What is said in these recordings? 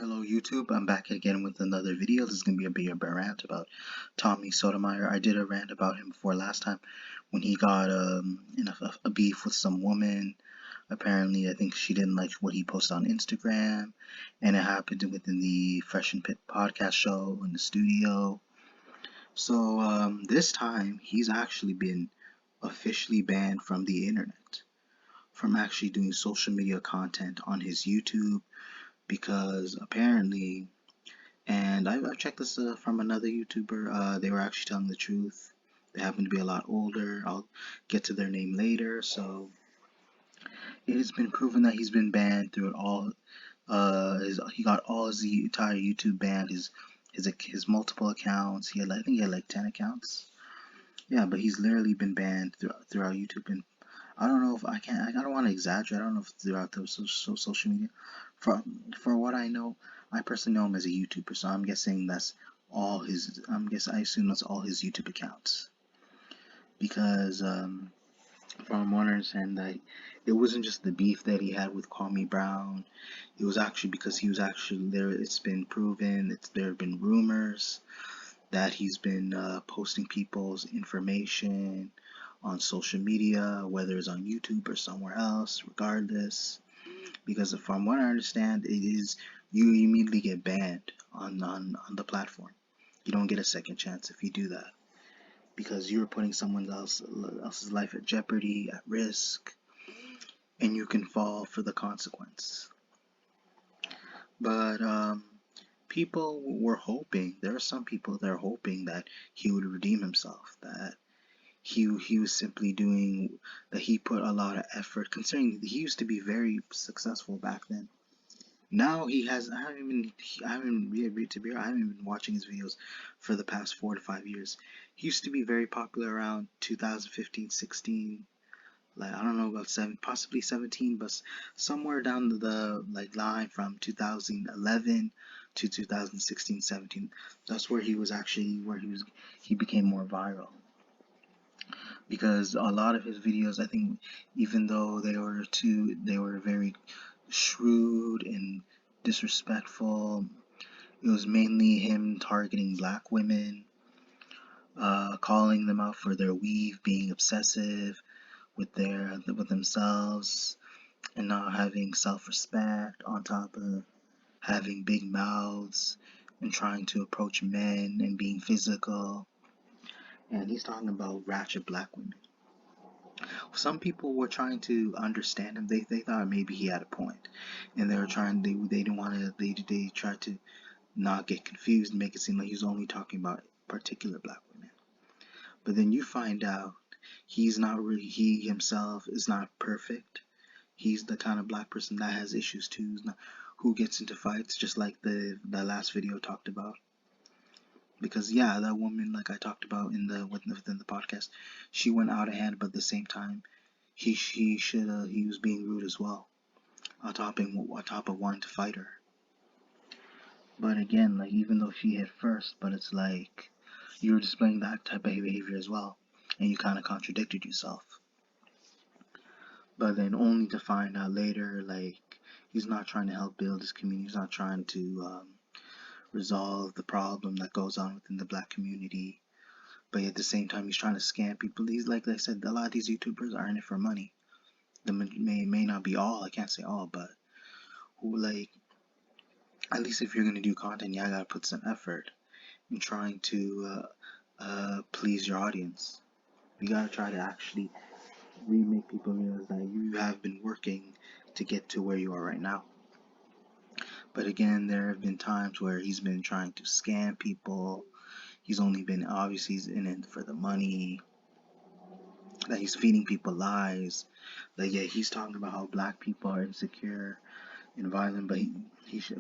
Hello YouTube, I'm back again with another video. This is going to be a bigger rant about Tommy Sotomayor. I did a rant about him before last time when he got in a beef with some woman. Apparently, I think she didn't like what he posted on Instagram, and it happened within the Fresh and Pit podcast show in the studio. So this time, he's actually been officially banned from the internet, from actually doing social media content on his YouTube, because apparently, and I've checked this from another YouTuber. They were actually telling the truth. They happen to be a lot older. I'll get to their name later. So it has been proven that he's been banned through it all. He got all his entire YouTube banned. His multiple accounts. I think he had like 10 accounts. Yeah, but he's literally been banned throughout YouTube. And I don't know if I can. I don't want to exaggerate. I don't know if throughout the social media. For what I know, I personally know him as a YouTuber, so I'm guessing that's all his. I assume that's all his YouTube accounts, because from what I understand, that it wasn't just the beef that he had with Call Me Brown. It was actually because he was actually there. It's been proven. There have been rumors that he's been posting people's information on social media, whether it's on YouTube or somewhere else, regardless. Because from what I understand, it is you immediately get banned on the platform. You don't get a second chance if you do that, because you're putting someone else's life at jeopardy, at risk, and you can fall for the consequence. But people were hoping. There are some people that are hoping that he would redeem himself. That he was simply doing that. He put a lot of effort, considering he used to be very successful back then. Now he has. I haven't really, to be. I haven't been watching his videos for the past 4 to 5 years. He used to be very popular around 2015, 16. Like, I don't know about possibly 17, but somewhere down the line from 2011 to 2016, 17. That's where he became more viral, because a lot of his videos, I think, even though they were very shrewd and disrespectful, it was mainly him targeting black women, calling them out for their weave, being obsessive with themselves, and not having self-respect, on top of having big mouths and trying to approach men and being physical. And he's talking about ratchet black women. Some people were trying to understand him. They thought maybe he had a point, and they didn't want to. They tried to not get confused and make it seem like he was only talking about particular black women. But then you find out he himself is not perfect. He's the kind of black person that has issues too, who gets into fights, just like the last video talked about. Because yeah, that woman, like I talked about within the podcast, she went out of hand, but at the same time, he was being rude as well, on top of wanting to fight her. But again, like, even though she hit first, but it's like you were displaying that type of behavior as well, and you kind of contradicted yourself. But then only to find out later, like, he's not trying to help build his community. He's not trying to resolve the problem that goes on within the black community. But at the same time, he's trying to scam people. These, like I said, a lot of these YouTubers are in it for money. May not be all. I can't say all, but who, like, at least if you're gonna do content, yeah, I gotta put some effort in trying to please your audience. You gotta try to actually make people realize that you have been working to get to where you are right now. But again, there have been times where he's been trying to scam people. Obviously he's in it for the money, that he's feeding people lies. Like, yeah, he's talking about how black people are insecure and violent, but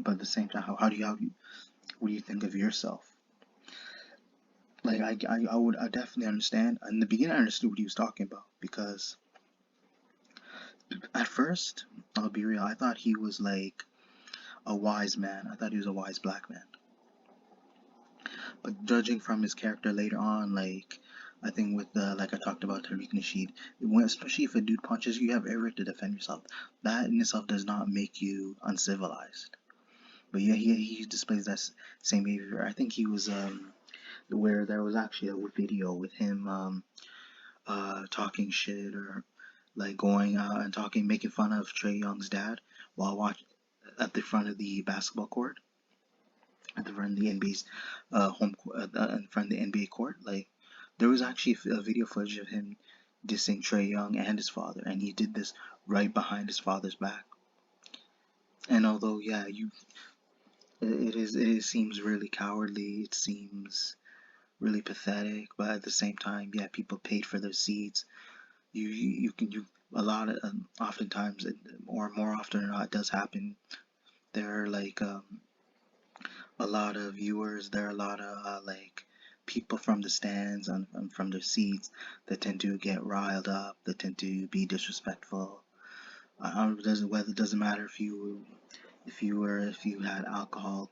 but at the same time, what do you think of yourself? Like, I definitely understand. In the beginning, I understood what he was talking about, because at first, I'll be real, I thought he was like a wise man. I thought he was a wise black man. But judging from his character later on, like, I think with like I talked about Tariq Nasheed, especially if a dude punches you, you have every right to defend yourself. That in itself does not make you uncivilized. But yeah, he displays that same behavior. I think he was where there was actually a video with him talking shit or like going out and talking, making fun of Trey Young's dad while watch at the front of the basketball court, at the front of the NBA's in front of the NBA court. Like there was actually a video footage of him dissing Trey Young and his father, and he did this right behind his father's back. And although yeah, it seems really cowardly, it seems really pathetic, but at the same time, yeah, people paid for their seats. You a lot of oftentimes, or more often than not, it does happen. There are like a lot of viewers. There are a lot of like people from the stands and from their seats that tend to get riled up. That tend to be disrespectful. It doesn't matter if you had alcohol,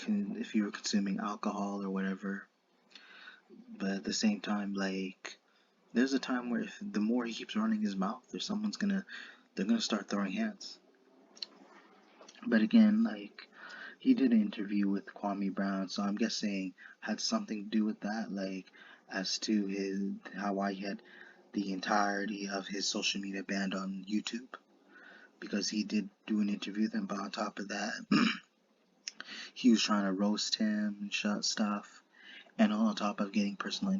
if you were consuming alcohol or whatever. But at the same time, like there's a time where if the more he keeps running his mouth, they're gonna start throwing hands. But again, like he did an interview with Kwame Brown, so I'm guessing had something to do with that, like as to why he had the entirety of his social media banned on YouTube, because he did do an interview with him. But on top of that, he was trying to roast him and shut stuff, and on top of getting personal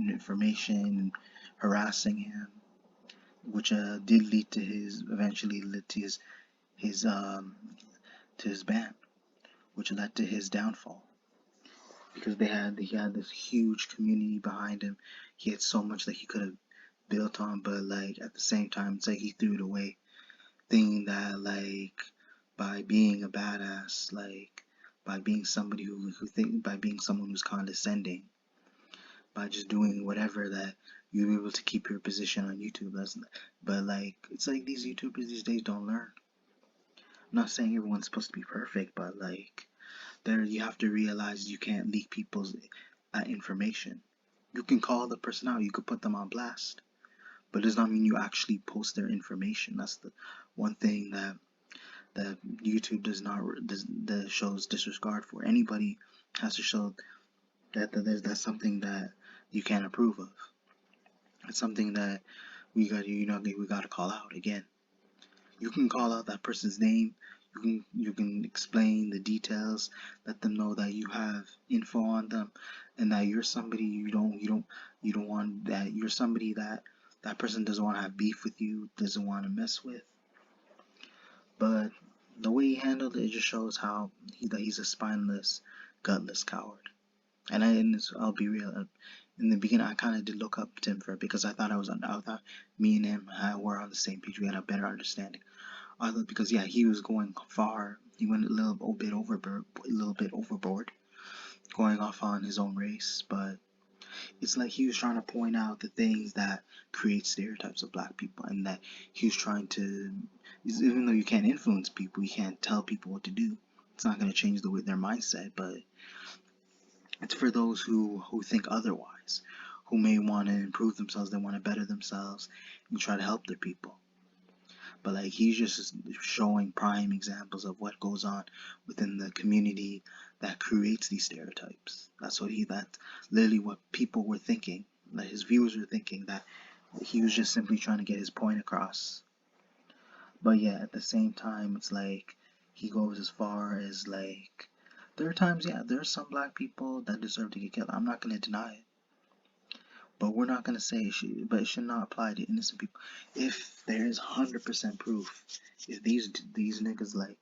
information and harassing him, which did lead to eventually led his to his ban, which led to his downfall, because he had this huge community behind him. He had so much that he could have built on, but like at the same time, it's like he threw it away, thinking that like by being a badass, like by being somebody by being someone who's condescending, by just doing whatever, that you'll be able to keep your position on YouTube. But like it's like these YouTubers these days don't learn. I'm not saying everyone's supposed to be perfect, but like there you have to realize you can't leak people's information. You can call the person out, you could put them on blast, but it does not mean you actually post their information. That's the one thing that YouTube that shows disregard for. Anybody has to show that's something that you can't approve of. It's something that we gotta call out again. You can call out that person's name. You can explain the details. Let them know that you have info on them, and that you're somebody you don't want, that you're somebody that person doesn't want to have beef with you, doesn't want to mess with. But the way he handled it just shows that he's a spineless, gutless coward. And I'll be real. In the beginning, I kind of did look up to him for it, because I thought me and him were on the same page. We had a better understanding. Because yeah, he was going far. He went a little bit overboard, going off on his own race. But it's like he was trying to point out the things that create stereotypes of black people, and that he was trying to, even though you can't influence people, you can't tell people what to do. It's not going to change their mindset, but it's for those who think otherwise, who may want to improve themselves, they want to better themselves, and try to help their people. But like he's just showing prime examples of what goes on within the community that creates these stereotypes. That's literally what people were thinking, that his viewers were thinking, that he was just simply trying to get his point across. But yeah, at the same time, it's like he goes as far as like there are times, yeah, there are some black people that deserve to get killed. I'm not gonna deny it. But we're not gonna say it should not apply to innocent people. If there is 100% proof, if these niggas like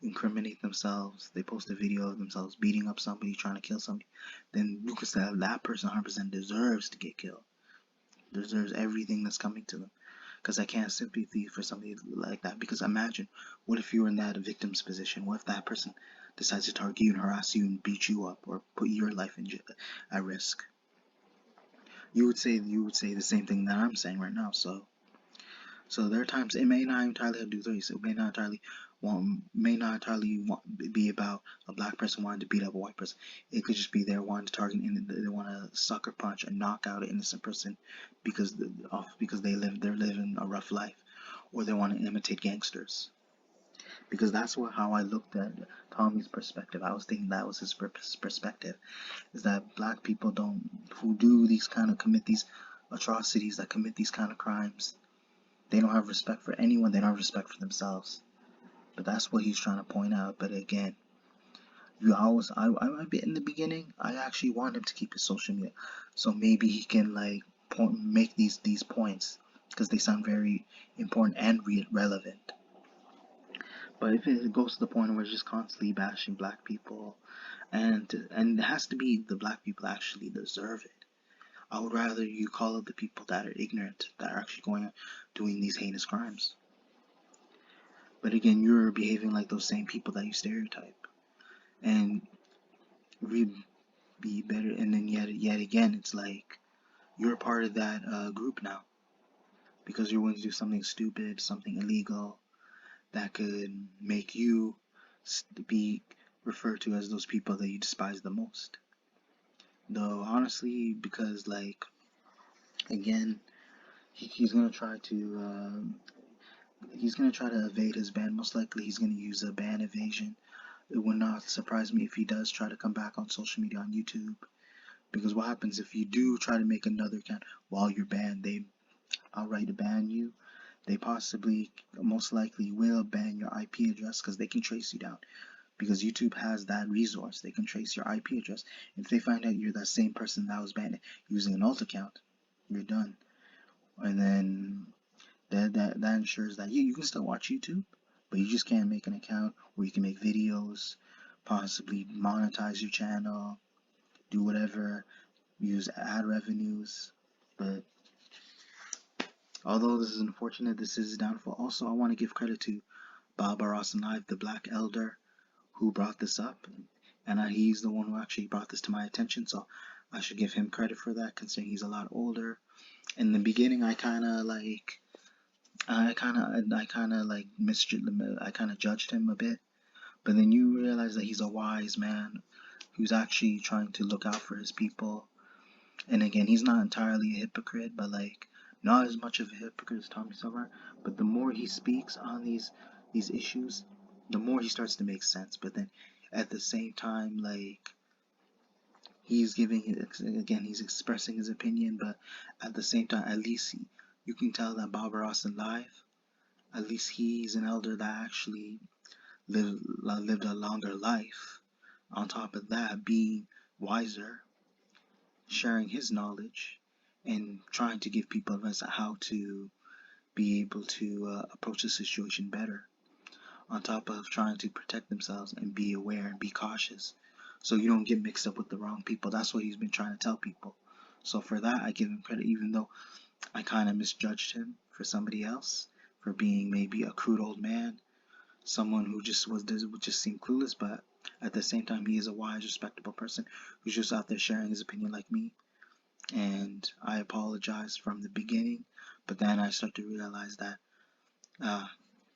incriminate themselves, they post a video of themselves beating up somebody, trying to kill somebody, then you could say that person 100% deserves to get killed, deserves everything that's coming to them. Because I can't sympathy for somebody like that. Because imagine, what if you were in that victim's position? What if that person decides to target you and harass you and beat you up, or put your life at risk? You would say the same thing that I'm saying right now. So there are times it may not entirely have to do with race. It may not entirely be about a black person wanting to beat up a white person. It could just be they wanting to target, and they want to sucker punch and knock out an innocent person because they're living a rough life, or they want to imitate gangsters. because that's how I looked at Tommy's perspective. I was thinking that was his perspective, is that black people don't, who do these kind of commit these atrocities, that commit these kind of crimes, they don't have respect for anyone. They don't have respect for themselves. But that's what he's trying to point out. But again, in the beginning, I actually want him to keep his social media, so maybe he can like make these points because they sound very important and relevant. But if it goes to the point where it's just constantly bashing black people, and it has to be the black people that actually deserve it. I would rather you call out the people that are ignorant, that are actually doing these heinous crimes. But again, you're behaving like those same people that you stereotype, and we be better. And then yet again, it's like you're part of that group now because you're willing to do something stupid, something illegal that could make you be referred to as those people that you despise the most. Though honestly, because like again, he's gonna try to evade his ban. Most likely, he's gonna use a ban evasion. It would not surprise me if he does try to come back on social media on YouTube. Because what happens if you do try to make another account while you're banned? They outright ban you. They possibly, most likely, will ban your IP address because they can trace you down. Because YouTube has that resource, they can trace your IP address. If they find out you're that same person that was banned using an alt account, you're done. And then that ensures that you can still watch YouTube, but you just can't make an account where you can make videos, possibly monetize your channel, do whatever, use ad revenues. But although this is unfortunate, this is his downfall. Also, I want to give credit to Baba Ross and Live, the Black Elder, who brought this up, and he's the one who actually brought this to my attention. So I should give him credit for that, considering he's a lot older. In the beginning, I kind of judged him a bit, but then you realize that he's a wise man who's actually trying to look out for his people. And again, he's not entirely a hypocrite, but like not as much of a hypocrite as Tommy Sotomayor. But the more he speaks on these issues, the more he starts to make sense. But then at the same time, like he's he's expressing his opinion, but at the same time, at least you can tell that Bob Ross in live, at least he's an elder that actually lived a longer life. On top of that, being wiser, sharing his knowledge, and trying to give people advice on how to be able to approach the situation better. On top of trying to protect themselves and be aware and be cautious, so you don't get mixed up with the wrong people. That's what he's been trying to tell people. So for that, I give him credit, even though I kind of misjudged him for somebody else, for being maybe a crude old man, someone who would just seem clueless. But at the same time, he is a wise, respectable person who's just out there sharing his opinion like me. And I apologize from the beginning, but then I start to realize that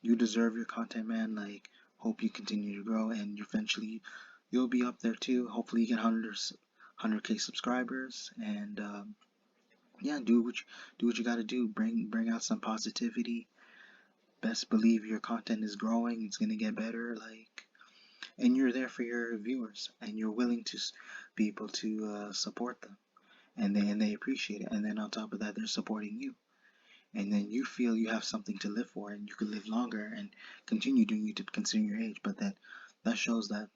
you deserve your content, man. Like, hope you continue to grow, and eventually you'll be up there too. Hopefully you get 100K subscribers, and yeah, do what you got to do. Bring out some positivity. Best believe your content is growing. It's gonna get better. Like, and you're there for your viewers, and you're willing to be able to support them, and they appreciate it. And then on top of that, they're supporting you. And then you feel you have something to live for, and you can live longer and continue doing YouTube considering your age. But that shows that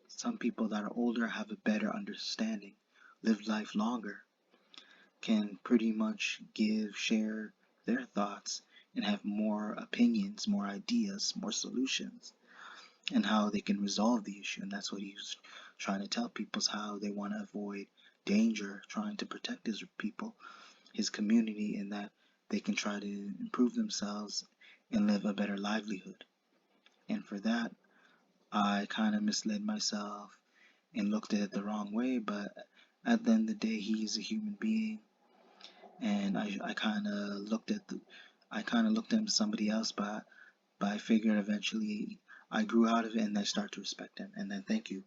some people that are older have a better understanding, live life longer, can pretty much share their thoughts, and have more opinions, more ideas, more solutions, and how they can resolve the issue. And that's what he's trying to tell people, is how they want to avoid danger, trying to protect his people, his community, and that they can try to improve themselves and live a better livelihood. And for that, I kind of misled myself and looked at it the wrong way, but at the end of the day, he's a human being, and I kind of looked at him as somebody else, but I figured eventually I grew out of it, and I start to respect him. And then thank you,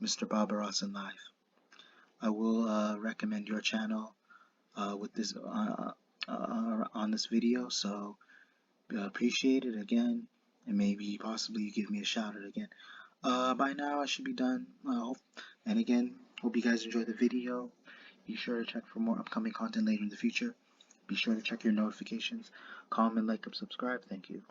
Mr. Barbaros in Life. I will recommend your channel with this on this video, so appreciate it again. and maybe possibly give me a shout out again. By now I should be done. And again, hope you guys enjoyed the video. Be sure to check for more upcoming content later in the future. Be sure to check your notifications. Comment, like, and subscribe. Thank you.